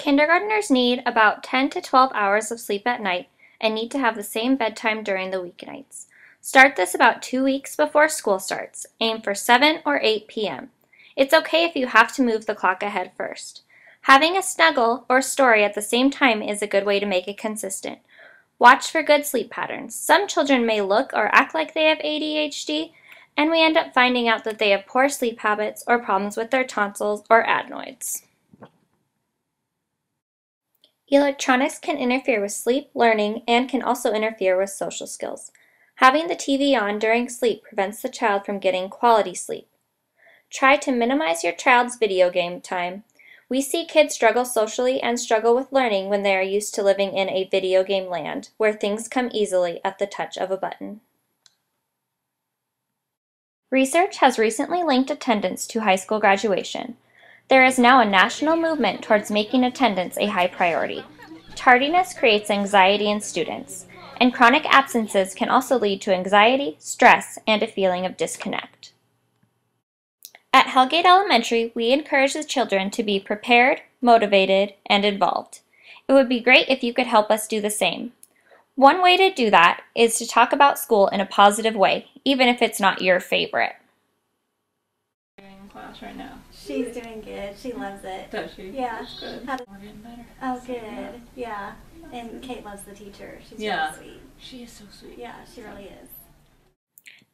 Kindergartners need about 10 to 12 hours of sleep at night and need to have the same bedtime during the weeknights. Start this about 2 weeks before school starts. Aim for 7 or 8 p.m. It's okay if you have to move the clock ahead first. Having a snuggle or story at the same time is a good way to make it consistent. Watch for good sleep patterns. Some children may look or act like they have ADHD, and we end up finding out that they have poor sleep habits or problems with their tonsils or adenoids. Electronics can interfere with sleep, learning, and can also interfere with social skills. Having the TV on during sleep prevents the child from getting quality sleep. Try to minimize your child's video game time. We see kids struggle socially and struggle with learning when they are used to living in a video game land, where things come easily at the touch of a button. Research has recently linked attendance to high school graduation. There is now a national movement towards making attendance a high priority. Tardiness creates anxiety in students, and chronic absences can also lead to anxiety, stress, and a feeling of disconnect. At Hellgate Elementary, we encourage the children to be prepared, motivated, and involved. It would be great if you could help us do the same. One way to do that is to talk about school in a positive way, even if it's not your favorite. In class right now. She's doing good. She loves it. Does she? Yeah. That's good. We're getting better. Oh, good. Yeah. And Kate loves the teacher. She's Yeah. really sweet. She is so sweet. Yeah, she really is.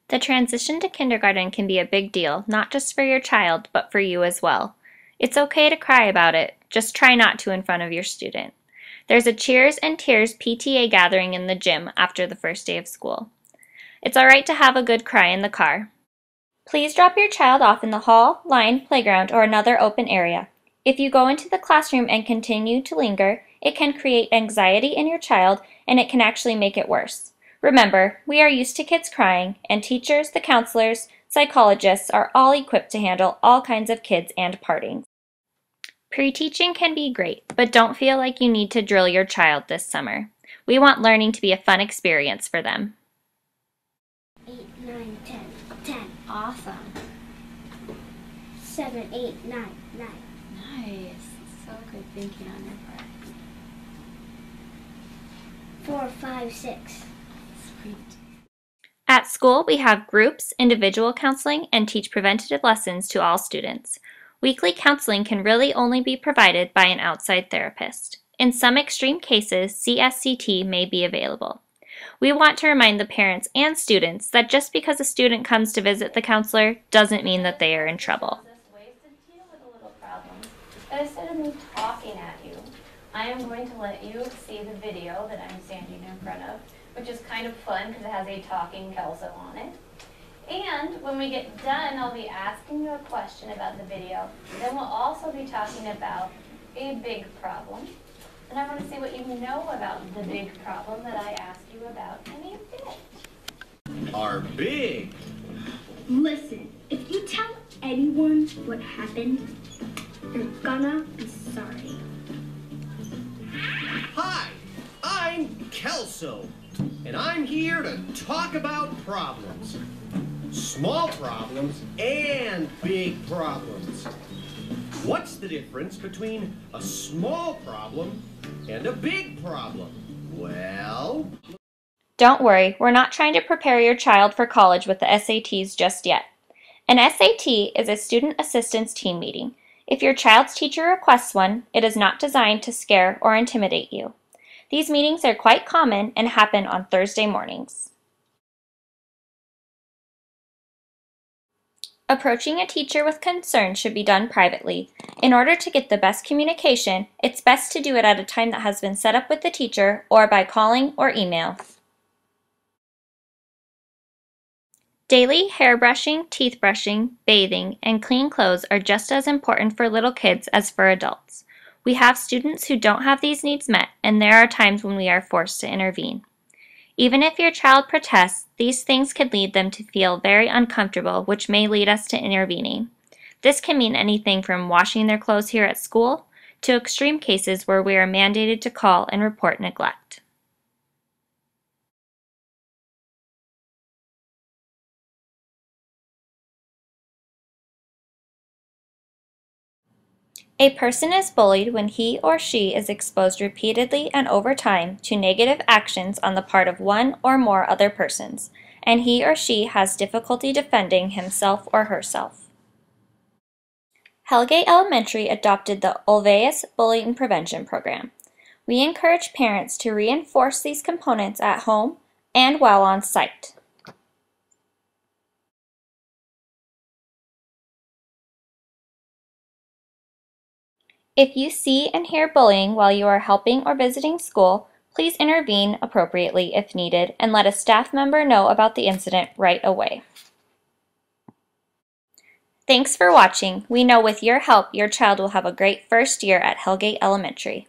The transition to kindergarten can be a big deal, not just for your child, but for you as well. It's okay to cry about it, just try not to in front of your student. There's a Cheers and Tears PTA gathering in the gym after the first day of school. It's alright to have a good cry in the car. Please drop your child off in the hall, line, playground, or another open area. If you go into the classroom and continue to linger, it can create anxiety in your child and it can actually make it worse. Remember, we are used to kids crying, and teachers, the counselors, psychologists are all equipped to handle all kinds of kids and partings. Pre-teaching can be great, but don't feel like you need to drill your child this summer. We want learning to be a fun experience for them. 8, 9, 10, 10. Awesome. 7, 8, 9, 9. Nice. So good thinking on your part. 4, 5, 6. Sweet. At school, we have groups, individual counseling, and teach preventative lessons to all students. Weekly counseling can really only be provided by an outside therapist. In some extreme cases, CSCT may be available. We want to remind the parents and students that just because a student comes to visit the counselor doesn't mean that they are in trouble. But instead of me talking at you, I am going to let you see the video that I'm standing in front of, which is kind of fun because it has a talking Kelso on it. And when we get done, I'll be asking you a question about the video. Then we'll also be talking about a big problem. And I want to see what you know about the big problem that I asked you about, and you did. Are big. Listen, if you tell anyone what happened, you're gonna be sorry. Hi, I'm Kelso, and I'm here to talk about problems. Small problems and big problems. What's the difference between a small problem and a big problem? Well... Don't worry, we're not trying to prepare your child for college with the SATs just yet. An SAT is a student assistance team meeting. If your child's teacher requests one, it is not designed to scare or intimidate you. These meetings are quite common and happen on Thursday mornings. Approaching a teacher with concern should be done privately. In order to get the best communication, it's best to do it at a time that has been set up with the teacher or by calling or email. Daily hair brushing, teeth brushing, bathing, and clean clothes are just as important for little kids as for adults. We have students who don't have these needs met, and there are times when we are forced to intervene. Even if your child protests, these things could lead them to feel very uncomfortable, which may lead us to intervening. This can mean anything from washing their clothes here at school to extreme cases where we are mandated to call and report neglect. A person is bullied when he or she is exposed repeatedly and over time to negative actions on the part of one or more other persons, and he or she has difficulty defending himself or herself. Hellgate Elementary adopted the Olweus Bullying Prevention Program. We encourage parents to reinforce these components at home and while on site. If you see and hear bullying while you are helping or visiting school, please intervene appropriately if needed and let a staff member know about the incident right away. Thanks for watching. We know with your help, your child will have a great first year at Hellgate Elementary.